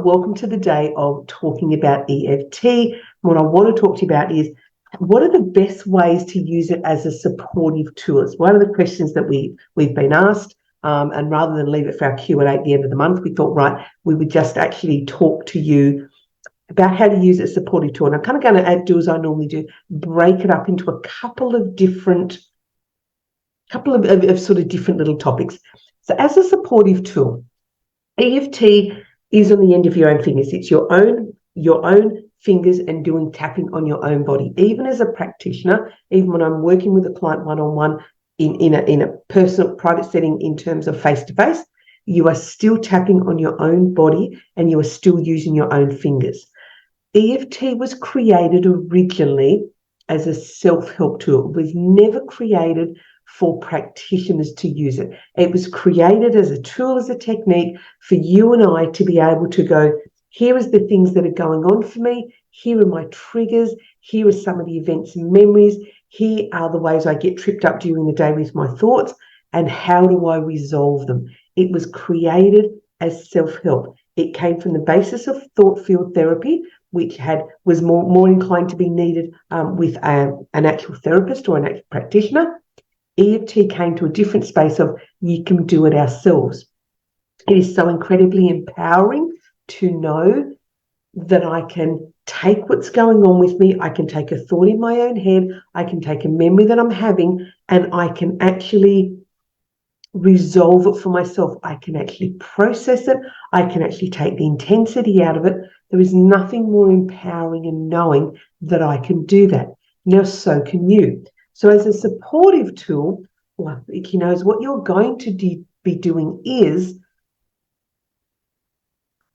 Welcome to the day of talking about EFT. What I want to talk to you about is what are the best ways to use it as a supportive tool? It's one of the questions that we've been asked, and rather than leave it for our Q&A at the end of the month, we thought, right, we would just actually talk to you about how to use it as a supportive tool. And I'm kind of going to do as I normally do, break it up into a couple of different little topics. So as a supportive tool, EFT is on the end of your own fingers. It's your own fingers and doing tapping on your own body. Even as a practitioner, even when I'm working with a client one-on-one in a personal private setting in terms of face-to-face, you are still tapping on your own body and you are still using your own fingers. EFT was created originally as a self-help tool. It was never created for practitioners to use it. It was created as a tool, as a technique for you and I to be able to go, here is the things that are going on for me. Here are my triggers. Here are some of the events and memories. Here are the ways I get tripped up during the day with my thoughts, and how do I resolve them? It was created as self-help. It came from the basis of thought field therapy, which was more inclined to be needed with an actual therapist or an actual practitioner. EFT came to a different space of you can do it ourselves. It is so incredibly empowering to know that I can take what's going on with me. I can take a thought in my own head. I can take a memory that I'm having, and I can actually resolve it for myself. I can actually process it. I can actually take the intensity out of it. There is nothing more empowering in knowing that I can do that. Now, so can you. So as a supportive tool, what you're going to be doing is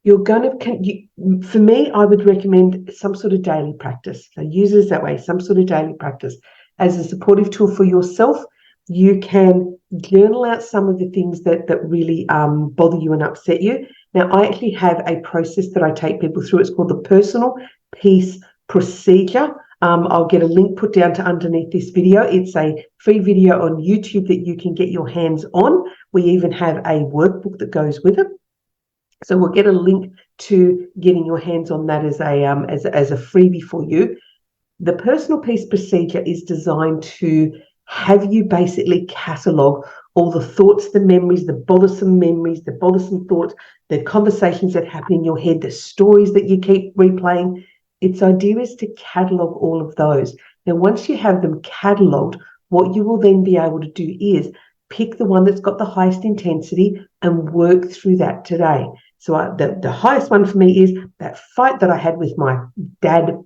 for me, I would recommend some sort of daily practice. So use it that way, some sort of daily practice. As a supportive tool for yourself, you can journal out some of the things that really bother you and upset you. Now, I actually have a process that I take people through. It's called the Personal Peace Procedure. I'll get a link put down to underneath this video. It's a free video on YouTube that you can get your hands on. We even have a workbook that goes with it. So we'll get a link to getting your hands on that as a freebie for you. The Personal Peace Procedure is designed to have you basically catalogue all the thoughts, the memories, the bothersome thoughts, the conversations that happen in your head, the stories that you keep replaying. Its idea is to catalogue all of those. Now, once you have them catalogued, what you will then be able to do is pick the one that's got the highest intensity and work through that today. So the highest one for me is that fight that I had with my dad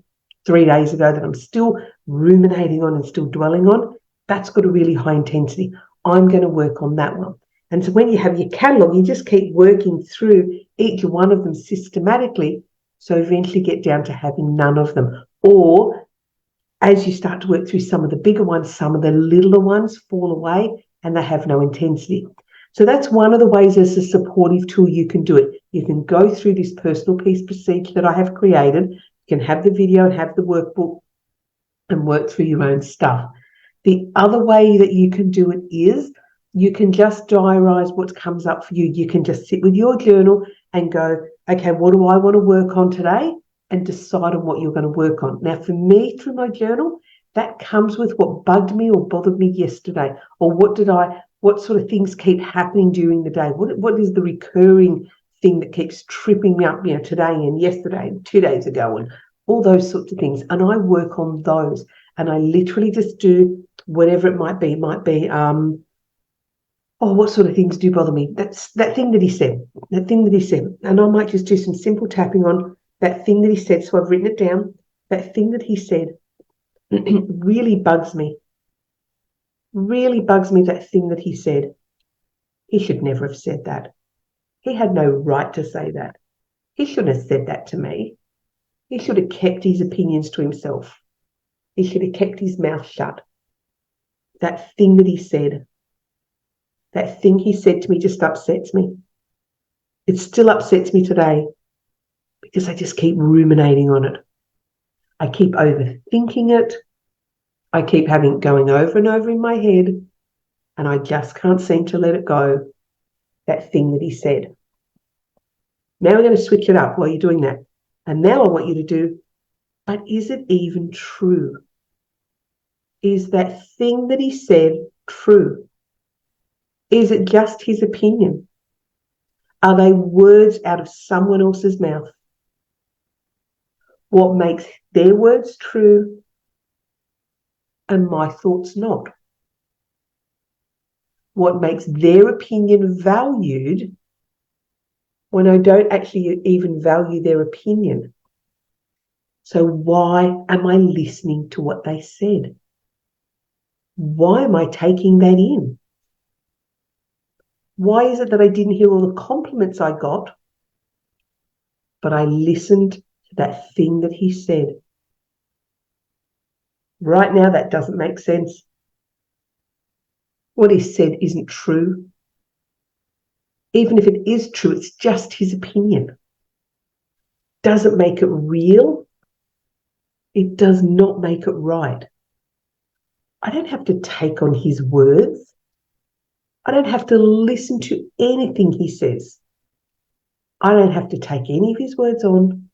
3 days ago that I'm still ruminating on and still dwelling on. That's got a really high intensity. I'm going to work on that one. And so when you have your catalogue, you just keep working through each one of them systematically, so eventually get down to having none of them. Or as you start to work through some of the bigger ones, some of the littler ones fall away and they have no intensity. So that's one of the ways as a supportive tool you can do it. You can go through this Personal Peace Procedure that I have created. You can have the video and have the workbook and work through your own stuff. The other way that you can do it is you can just diarise what comes up for you. You can just sit with your journal and go, okay, what do I want to work on today? And decide on what you're going to work on. Now, for me, through my journal, that comes with what bugged me or bothered me yesterday, or what sort of things keep happening during the day? What is the recurring thing that keeps tripping me up, today and yesterday and 2 days ago, and all those sorts of things. And I work on those, and I literally just do whatever it might be. What sort of things do bother me? That's that thing that he said, and I might just do some simple tapping on that thing that he said. So I've written it down. That thing that he said really bugs me. That thing that he said. He should never have said that. He had no right to say that. He shouldn't have said that to me. He should have kept his opinions to himself. He should have kept his mouth shut. That thing that he said to me just upsets me. It still upsets me today because I just keep ruminating on it. I keep overthinking it. I keep having it going over and over in my head, and I just can't seem to let it go. That thing that he said. Now we're going to switch it up while you're doing that. And now I want you to do, but is it even true? Is that thing that he said true? Is it just his opinion? Are they words out of someone else's mouth? What makes their words true and my thoughts not? What makes their opinion valued when I don't actually even value their opinion? So why am I listening to what they said? Why am I taking that in? Why is it that I didn't hear all the compliments I got, but I listened to that thing that he said? Right now, that doesn't make sense. What he said isn't true. Even if it is true, it's just his opinion. Doesn't make it real. It does not make it right. I don't have to take on his words. I don't have to listen to anything he says. I don't have to take any of his words on.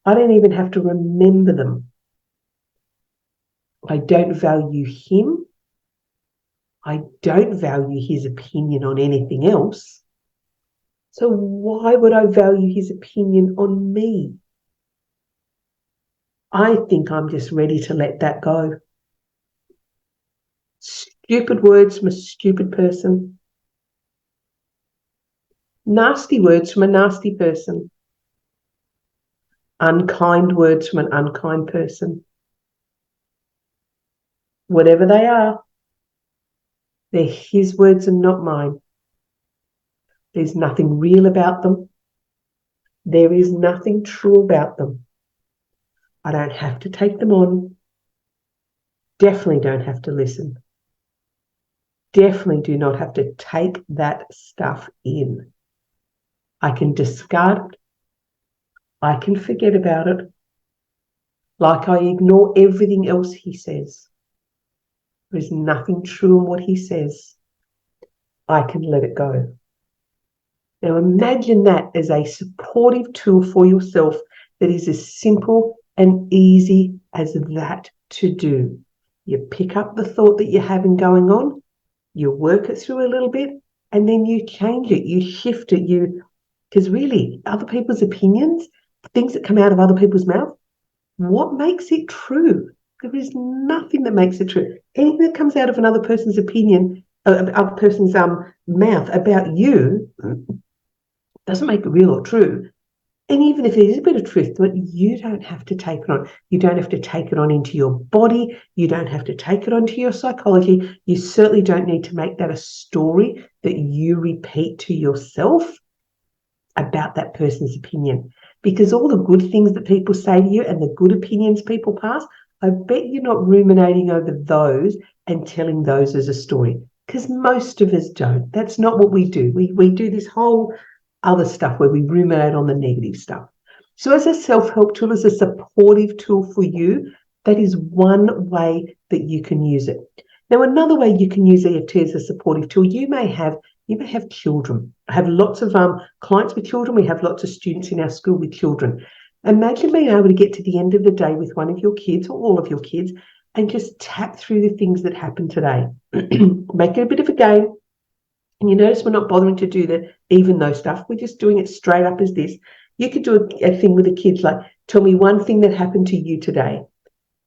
I don't even have to remember them. I don't value him. I don't value his opinion on anything else. So why would I value his opinion on me? I think I'm just ready to let that go. Stupid words from a stupid person. Nasty words from a nasty person. Unkind words from an unkind person. Whatever they are, they're his words and not mine. There's nothing real about them. There is nothing true about them. I don't have to take them on. Definitely don't have to listen. Definitely do not have to take that stuff in. I can discard it. I can forget about it. Like I ignore everything else he says. There's nothing true in what he says. I can let it go. Now imagine that as a supportive tool for yourself that is as simple and easy as that to do. You pick up the thought that you're having going on, you work it through a little bit, and then you change it, you shift it, because really other people's opinions, things that come out of other people's mouth, what makes it true? There is nothing that makes it true. Anything that comes out of another person's opinion, other person's mouth about you, doesn't make it real or true. And even if there is a bit of truth to it, you don't have to take it on. You don't have to take it on into your body. You don't have to take it onto your psychology. You certainly don't need to make that a story that you repeat to yourself about that person's opinion. Because all the good things that people say to you and the good opinions people pass, I bet you're not ruminating over those and telling those as a story. Because most of us don't. That's not what we do. We do this whole other stuff where we ruminate on the negative stuff. So as a self-help tool, as a supportive tool for you, that is one way that you can use it. Now, another way you can use EFT as a supportive tool, you may have children. I have lots of clients with children. We have lots of students in our school with children. Imagine being able to get to the end of the day with one of your kids or all of your kids and just tap through the things that happened today. Make it a bit of a game. And you notice we're not bothering to do the even though stuff. We're just doing it straight up as this. You could do a thing with the kids like, tell me one thing that happened to you today.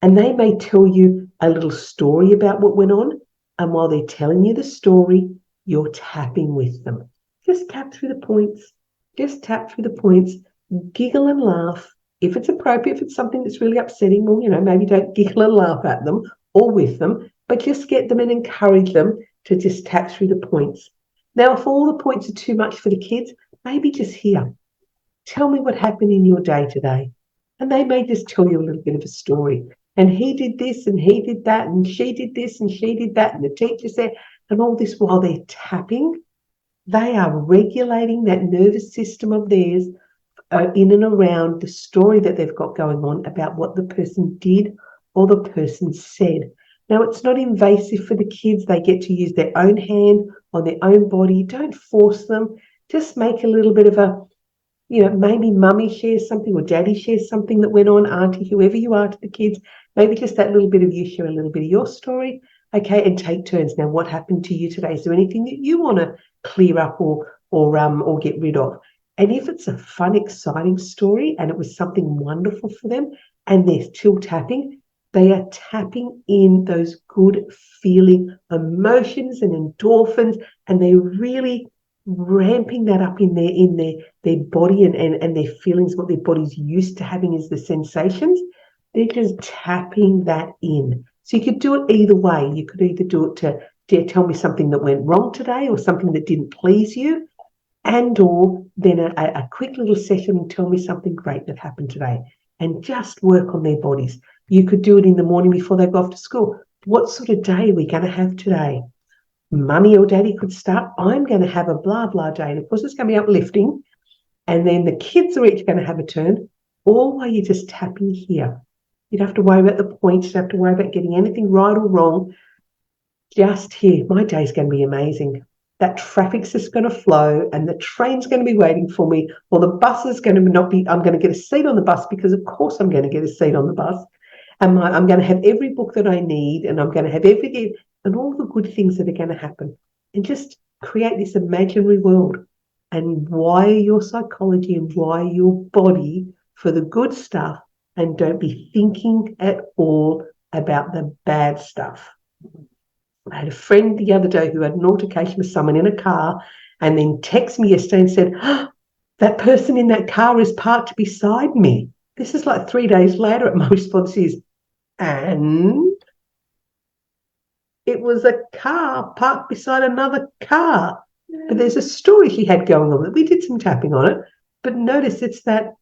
And they may tell you a little story about what went on. And while they're telling you the story, you're tapping with them. Just tap through the points. Just tap through the points. Giggle and laugh. If it's appropriate, if it's something that's really upsetting, well, maybe don't giggle and laugh at them or with them, but just get them and encourage them to just tap through the points. Now, if all the points are too much for the kids, maybe just hear. Tell me what happened in your day today. And they may just tell you a little bit of a story. And he did this and he did that and she did this and she did that and the teacher said, and all this while they're tapping, they are regulating that nervous system of theirs in and around the story that they've got going on about what the person did or the person said. Now, it's not invasive for the kids. They get to use their own hand on their own body. Don't force them. Just make a little bit of a maybe mummy shares something or daddy shares something that went on, auntie, whoever you are to the kids, maybe just that little bit of you share a little bit of your story, okay, and take turns. Now, what happened to you today? Is there anything that you want to clear up or get rid of? And if it's a fun, exciting story and it was something wonderful for them and they're still tapping, they are tapping in those good feeling emotions and endorphins, and they're really ramping that up in their body and their feelings, what their body's used to having is the sensations. They're just tapping that in. So you could do it either way. You could either do it to tell me something that went wrong today or something that didn't please you, and or then a quick little session and tell me something great that happened today, and just work on their bodies. You could do it in the morning before they go off to school. What sort of day are we going to have today? Mummy or daddy could start, I'm going to have a blah, blah day. And of course, it's going to be uplifting. And then the kids are each going to have a turn, all while you're just tapping here. You don't have to worry about the points. You don't have to worry about getting anything right or wrong. Just here, my day's going to be amazing. That traffic's just going to flow and the train's going to be waiting for me, or the bus is going to not be, I'm going to get a seat on the bus because of course I'm going to get a seat on the bus. And I'm going to have every book that I need, and I'm going to have everything and all the good things that are going to happen. And just create this imaginary world and wire your psychology and wire your body for the good stuff, and don't be thinking at all about the bad stuff. I had a friend the other day who had an altercation with someone in a car and then texted me yesterday and said, oh, that person in that car is parked beside me. This is like 3 days later, and my response is, and it was a car parked beside another car. But there's a story she had going on. We did some tapping on it, but notice it's that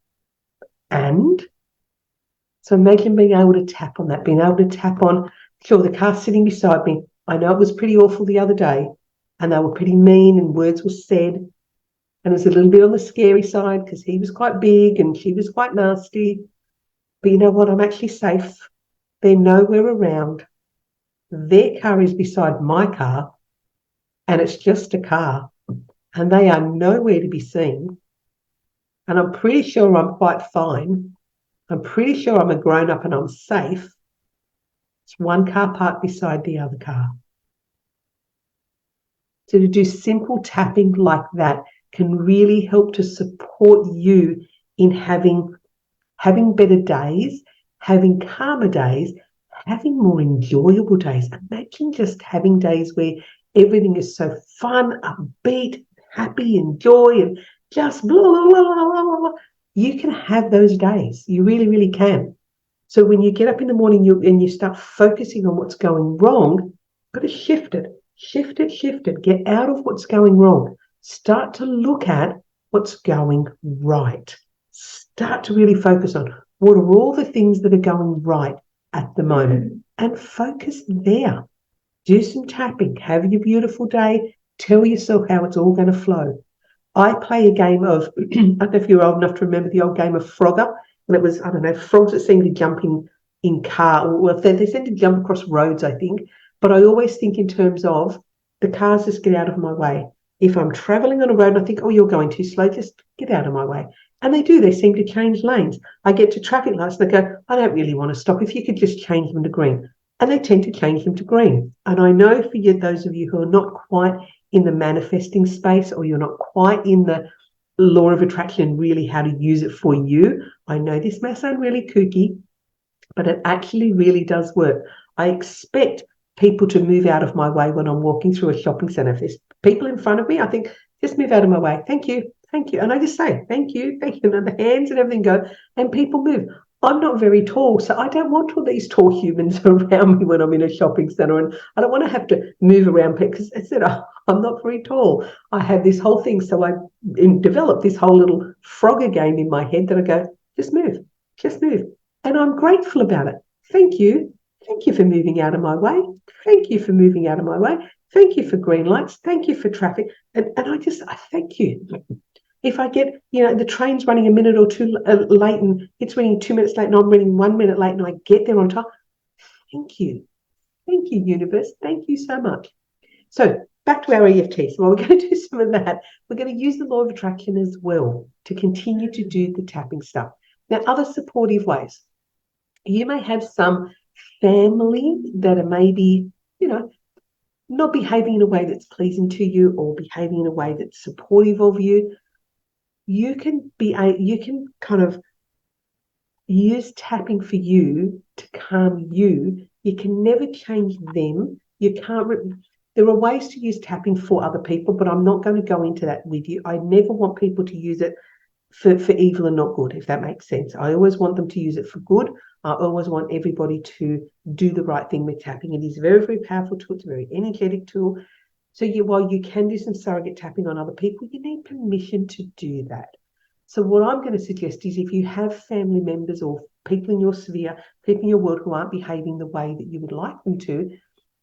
and. So imagine being able to tap on that, being able to tap on, sure, the car sitting beside me. I know it was pretty awful the other day, and they were pretty mean and words were said, and it was a little bit on the scary side because he was quite big and she was quite nasty. But you know what? I'm actually safe. They're nowhere around. Their car is beside my car, and it's just a car, and they are nowhere to be seen. And I'm pretty sure I'm quite fine. I'm pretty sure I'm a grown-up and I'm safe. It's one car parked beside the other car. So to do simple tapping like that can really help to support you in having better days, having calmer days, having more enjoyable days. Imagine just having days where everything is so fun, upbeat, happy, and joy, and just blah, blah, blah, blah, blah, blah. You can have those days. You really, really can. So when you get up in the morning and you start focusing on what's going wrong, you've got to shift it. Get out of what's going wrong. Start to look at what's going right. Start to really focus on what are all the things that are going right at the moment, and focus there. Do some tapping. Have your beautiful day. Tell yourself how it's all going to flow. I play a game of, I don't know if you're old enough to remember the old game of Frogger. And it was, I don't know, frogs that seem to jump in car. Well, they seem to jump across roads, I think. But I always think in terms of the cars just get out of my way. If I'm traveling on a road and I think, oh, you're going too slow, just get out of my way. And they do. They seem to change lanes. I get to traffic lights and they go, I don't really want to stop. If you could just change them to green. And they tend to change them to green. And I know for you, those of you who are not quite in the manifesting space, or you're not quite in the law of attraction, really how to use it for you. I know this may sound really kooky, but it actually really does work. I expect people to move out of my way when I'm walking through a shopping centre. If there's people in front of me, I think, just move out of my way. Thank you. And I just say, thank you. And the hands and everything go, and people move. I'm not very tall, so I don't want all these tall humans around me when I'm in a shopping centre, and I don't want to have to move around because I said, I'm not very tall. I have this whole thing, so I developed this whole little Frogger game in my head that I go, just move. And I'm grateful about it. Thank you. Thank you for moving out of my way. Thank you for moving out of my way. Thank you for green lights. Thank you for traffic. And I thank you. If I get, the train's running a minute or two late and it's running 2 minutes late and I'm running 1 minute late and I get there on time, thank you. Thank you, universe. Thank you so much. So back to our EFT. So we're going to do some of that. We're going to use the law of attraction as well to continue to do the tapping stuff. Now, other supportive ways. You may have some family that are maybe, not behaving in a way that's pleasing to you or behaving in a way that's supportive of you. You can kind of use tapping for you to calm you. You can never change them. You can't. There are ways to use tapping for other people, but I'm not going to go into that with you. I never want people to use it for evil and not good, if that makes sense. I always want them to use it for good. I always want everybody to do the right thing with tapping. It is a very, very powerful tool. It's a very energetic tool. So while you can do some surrogate tapping on other people, you need permission to do that. So what I'm going to suggest is if you have family members or people in your sphere, people in your world who aren't behaving the way that you would like them to,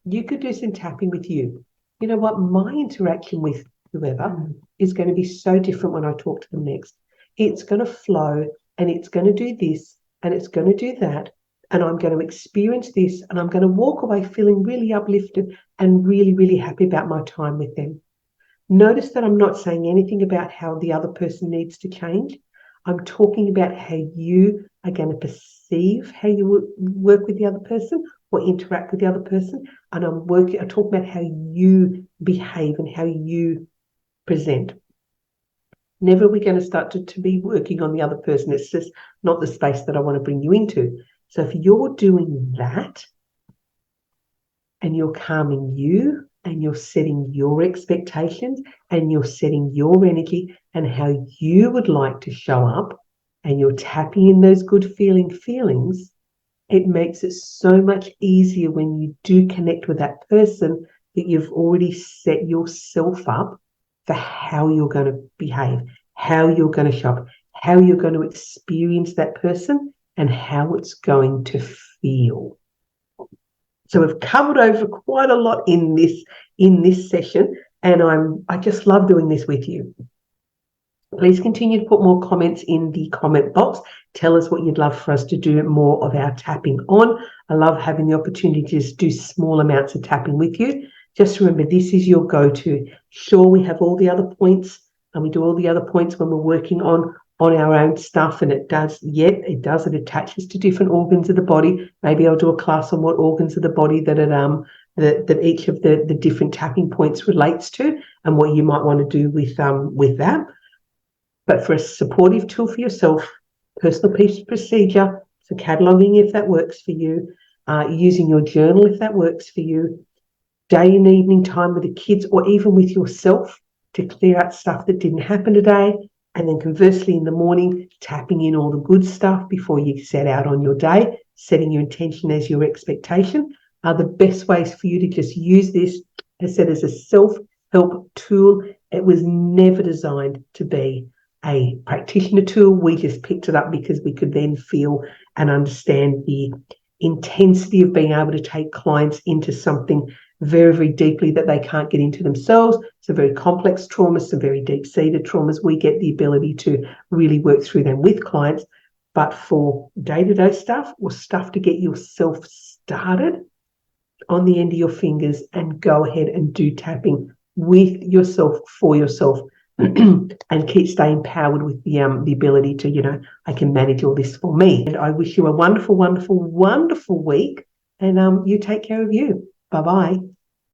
you could do some tapping with you. You know what? My interaction with whoever is going to be so different when I talk to them next. It's going to flow and it's going to do this and it's going to do that. And I'm going to experience this and I'm going to walk away feeling really uplifted and really, really happy about my time with them. Notice that I'm not saying anything about how the other person needs to change. I'm talking about how you are going to perceive how you work with the other person or interact with the other person. And I'm talking about how you behave and how you present. Never are we going to start to be working on the other person. It's just not the space that I want to bring you into. So if you're doing that and you're calming you and you're setting your expectations and you're setting your energy and how you would like to show up and you're tapping in those good feelings, it makes it so much easier when you do connect with that person that you've already set yourself up for how you're going to behave, how you're going to show up, how you're going to experience that person and how it's going to feel. So we've covered over quite a lot in this session, and I just love doing this with you. Please continue to put more comments in the comment box. Tell us what you'd love for us to do more of our tapping on. I love having the opportunity to just do small amounts of tapping with you. Just remember, this is your go-to. Sure, we have all the other points, and we do all the other points when we're working on our own stuff, and it attaches to different organs of the body. Maybe I'll do a class on what organs of the body that each of the different tapping points relates to and what you might want to do with that. But for a supportive tool for yourself, personal piece of procedure, so cataloging if that works for you, using your journal if that works for you, day and evening time with the kids or even with yourself to clear out stuff that didn't happen today. And then conversely in the morning, tapping in all the good stuff before you set out on your day, setting your intention as your expectation are the best ways for you to just use this, as I said, as a self-help tool. It was never designed to be a practitioner tool. We just picked it up because we could then feel and understand the intensity of being able to take clients into something very, very deeply that they can't get into themselves. Some very complex traumas, some very deep-seated traumas. We get the ability to really work through them with clients. But for day-to-day stuff or stuff to get yourself started on the end of your fingers and go ahead and do tapping with yourself, for yourself, and staying powered with the ability to, I can manage all this for me. And I wish you a wonderful, wonderful, wonderful week. And you take care of you. Bye-bye.